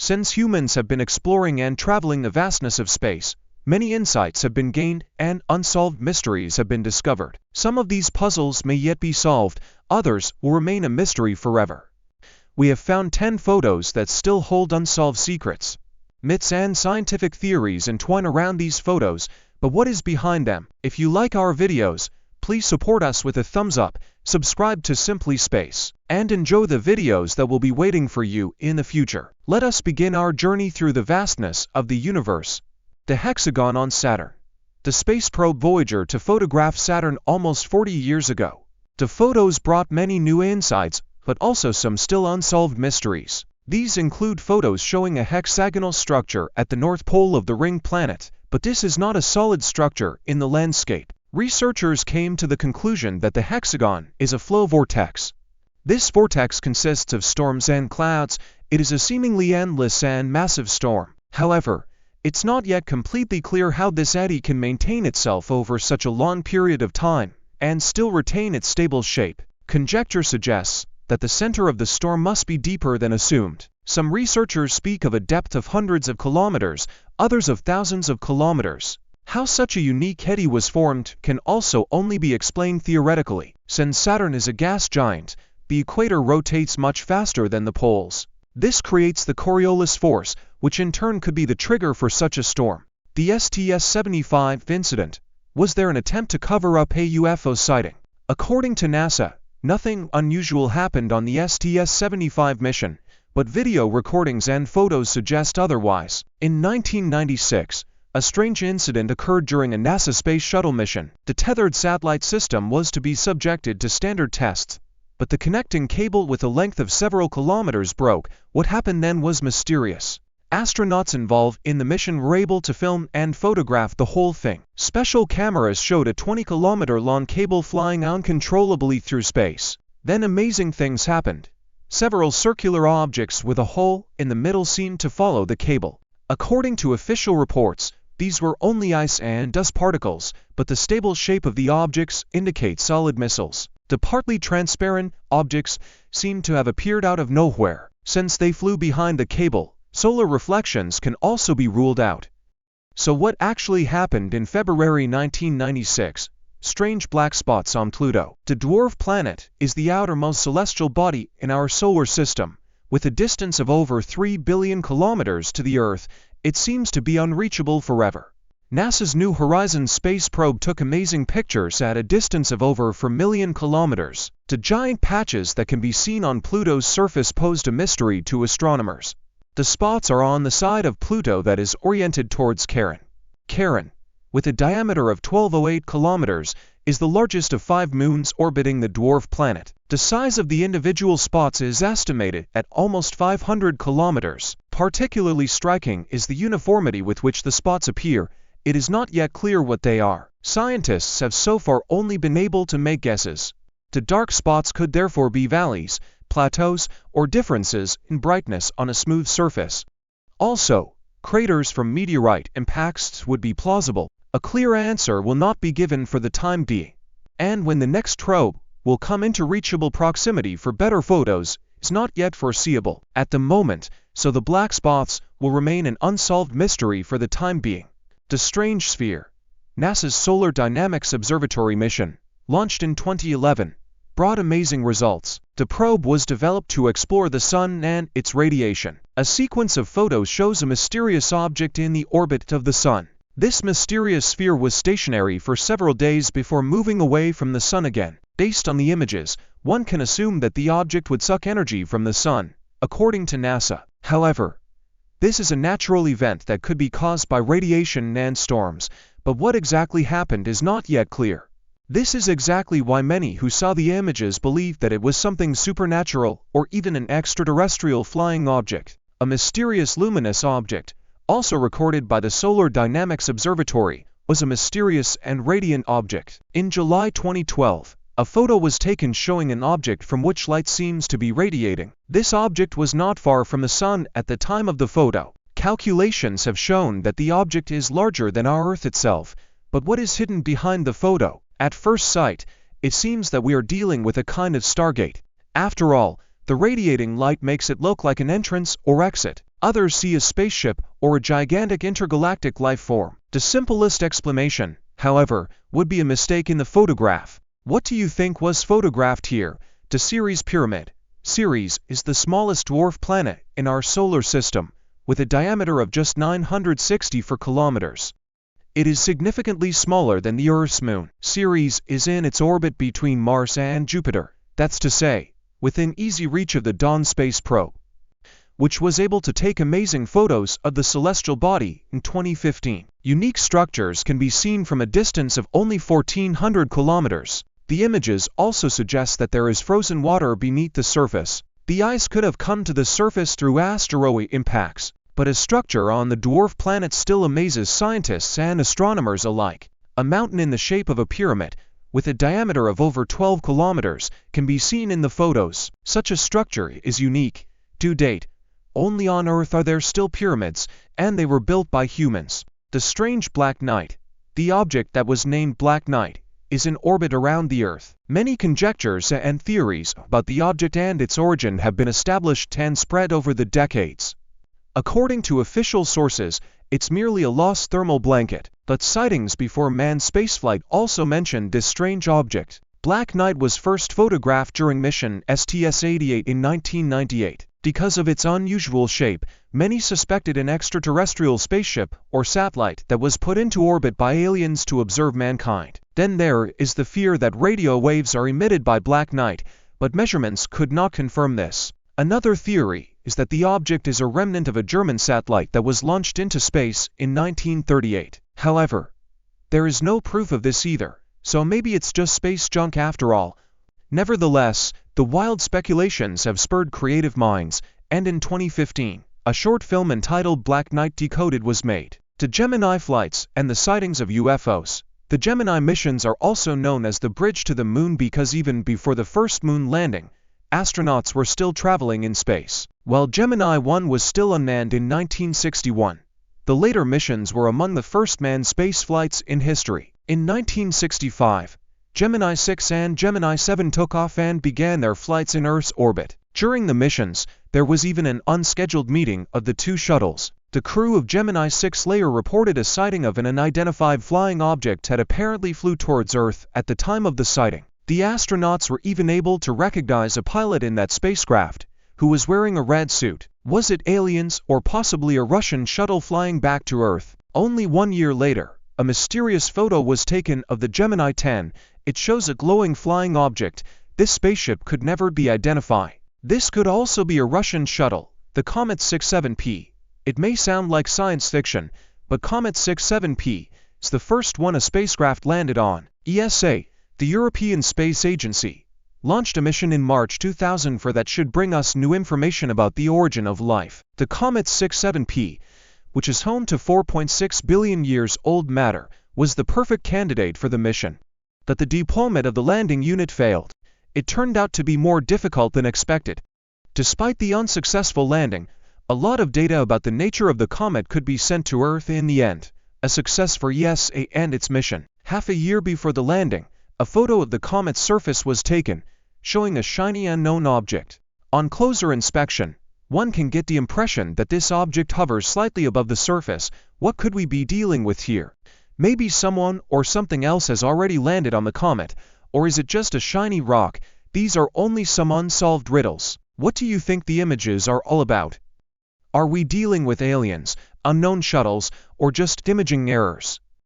Since humans have been exploring and traveling the vastness of space, many insights have been gained and unsolved mysteries have been discovered. Some of these puzzles may yet be solved, others will remain a mystery forever. We have found 10 photos that still hold unsolved secrets. Myths and scientific theories entwine around these photos, but what is behind them? If you like our videos, please support us with a thumbs up, subscribe to Simply Space, and enjoy the videos that will be waiting for you in the future. Let us begin our journey through the vastness of the universe. The hexagon on Saturn. The space probe Voyager to photograph Saturn almost 40 years ago. The photos brought many new insights, but also some still unsolved mysteries. These include photos showing a hexagonal structure at the north pole of the ring planet, but this is not a solid structure in the landscape. Researchers came to the conclusion that the hexagon is a flow vortex. This vortex consists of storms and clouds. It is a seemingly endless and massive storm. However, it's not yet completely clear how this eddy can maintain itself over such a long period of time and still retain its stable shape. Conjecture suggests that the center of the storm must be deeper than assumed. Some researchers speak of a depth of hundreds of kilometers, others of thousands of kilometers. How such a unique eddy was formed can also only be explained theoretically. Since Saturn is a gas giant, the equator rotates much faster than the poles. This creates the Coriolis force, which in turn could be the trigger for such a storm. The STS-75 incident. Was there an attempt to cover up a UFO sighting? According to NASA, nothing unusual happened on the STS-75 mission, but video recordings and photos suggest otherwise. In 1996, a strange incident occurred during a NASA Space Shuttle mission. The tethered satellite system was to be subjected to standard tests, but the connecting cable with a length of several kilometers broke. What happened then was mysterious. Astronauts involved in the mission were able to film and photograph the whole thing. Special cameras showed a 20-kilometer-long cable flying uncontrollably through space. Then amazing things happened. Several circular objects with a hole in the middle seemed to follow the cable. According to official reports, these were only ice and dust particles, but the stable shape of the objects indicates solid missiles. The partly transparent objects seem to have appeared out of nowhere. Since they flew behind the cable, solar reflections can also be ruled out. So what actually happened in February 1996? Strange black spots on Pluto. The dwarf planet is the outermost celestial body in our solar system. With a distance of over 3 billion kilometers to the Earth, it seems to be unreachable forever. NASA's New Horizons space probe took amazing pictures at a distance of over 4 million kilometers. The giant patches that can be seen on Pluto's surface posed a mystery to astronomers. The spots are on the side of Pluto that is oriented towards Charon. Charon, with a diameter of 1208 kilometers, is the largest of 5 moons orbiting the dwarf planet. The size of the individual spots is estimated at almost 500 kilometers. Particularly striking is the uniformity with which the spots appear. It is not yet clear what they are. Scientists have so far only been able to make guesses. The dark spots could therefore be valleys, plateaus, or differences in brightness on a smooth surface. Also, craters from meteorite impacts would be plausible. A clear answer will not be given for the time being, and when the next probe will come into reachable proximity for better photos is not yet foreseeable at the moment, so the black spots will remain an unsolved mystery for the time being. The strange sphere. NASA's Solar Dynamics Observatory mission, launched in 2011, brought amazing results. The probe was developed to explore the Sun and its radiation. A sequence of photos shows a mysterious object in the orbit of the Sun. This mysterious sphere was stationary for several days before moving away from the Sun again. Based on the images, one can assume that the object would suck energy from the Sun, according to NASA. However, this is a natural event that could be caused by radiation and storms, but what exactly happened is not yet clear. This is exactly why many who saw the images believed that it was something supernatural or even an extraterrestrial flying object. A mysterious luminous object, also recorded by the Solar Dynamics Observatory, was a mysterious and radiant object. In July 2012, a photo was taken showing an object from which light seems to be radiating. This object was not far from the Sun at the time of the photo. Calculations have shown that the object is larger than our Earth itself, but what is hidden behind the photo? At first sight, it seems that we are dealing with a kind of stargate. After all, the radiating light makes it look like an entrance or exit. Others see a spaceship or a gigantic intergalactic life form. The simplest explanation, however, would be a mistake in the photograph. What do you think was photographed here? The Ceres Pyramid. Ceres is the smallest dwarf planet in our solar system, with a diameter of just 964 kilometers. It is significantly smaller than the Earth's moon. Ceres is in its orbit between Mars and Jupiter, that's to say, within easy reach of the Dawn space probe, which was able to take amazing photos of the celestial body in 2015. Unique structures can be seen from a distance of only 1,400 kilometers. The images also suggest that there is frozen water beneath the surface. The ice could have come to the surface through asteroid impacts, but a structure on the dwarf planet still amazes scientists and astronomers alike. A mountain in the shape of a pyramid, with a diameter of over 12 kilometers, can be seen in the photos. Such a structure is unique. To date, only on Earth are there still pyramids, and they were built by humans. The strange Black Knight. The object that was named Black Knight is in orbit around the Earth. Many conjectures and theories about the object and its origin have been established and spread over the decades. According to official sources, it's merely a lost thermal blanket, but sightings before manned spaceflight also mentioned this strange object. Black Knight was first photographed during mission STS-88 in 1998. Because of its unusual shape, many suspected an extraterrestrial spaceship or satellite that was put into orbit by aliens to observe mankind. Then there is the fear that radio waves are emitted by Black Knight, but measurements could not confirm this. Another theory is that the object is a remnant of a German satellite that was launched into space in 1938. However, there is no proof of this either, so maybe it's just space junk after all. Nevertheless, the wild speculations have spurred creative minds, and in 2015, a short film entitled Black Knight Decoded was made. To Gemini flights and the sightings of UFOs. The Gemini missions are also known as the bridge to the moon because even before the first moon landing, astronauts were still traveling in space. While Gemini 1 was still unmanned in 1961, the later missions were among the first manned space flights in history. In 1965, Gemini 6 and Gemini 7 took off and began their flights in Earth's orbit. During the missions, there was even an unscheduled meeting of the two shuttles. The crew of Gemini 6 later reported a sighting of an unidentified flying object that apparently flew towards Earth at the time of the sighting. The astronauts were even able to recognize a pilot in that spacecraft, who was wearing a red suit. Was it aliens or possibly a Russian shuttle flying back to Earth? Only 1 year later, a mysterious photo was taken of the Gemini 10. It shows a glowing flying object. This spaceship could never be identified. This could also be a Russian shuttle, the Comet 67P. It may sound like science fiction, but Comet 67P is the first one a spacecraft landed on. ESA, the European Space Agency, launched a mission in March 2000 that should bring us new information about the origin of life. The Comet 67P, which is home to 4.6 billion years old matter, was the perfect candidate for the mission. But the deployment of the landing unit failed. It turned out to be more difficult than expected. Despite the unsuccessful landing, a lot of data about the nature of the comet could be sent to Earth in the end, a success for ESA and its mission. Half a year before the landing, a photo of the comet's surface was taken, showing a shiny unknown object. On closer inspection, one can get the impression that this object hovers slightly above the surface. What could we be dealing with here? Maybe someone or something else has already landed on the comet, or is it just a shiny rock? These are only some unsolved riddles. What do you think the images are all about? Are we dealing with aliens, unknown shuttles, or just imaging errors?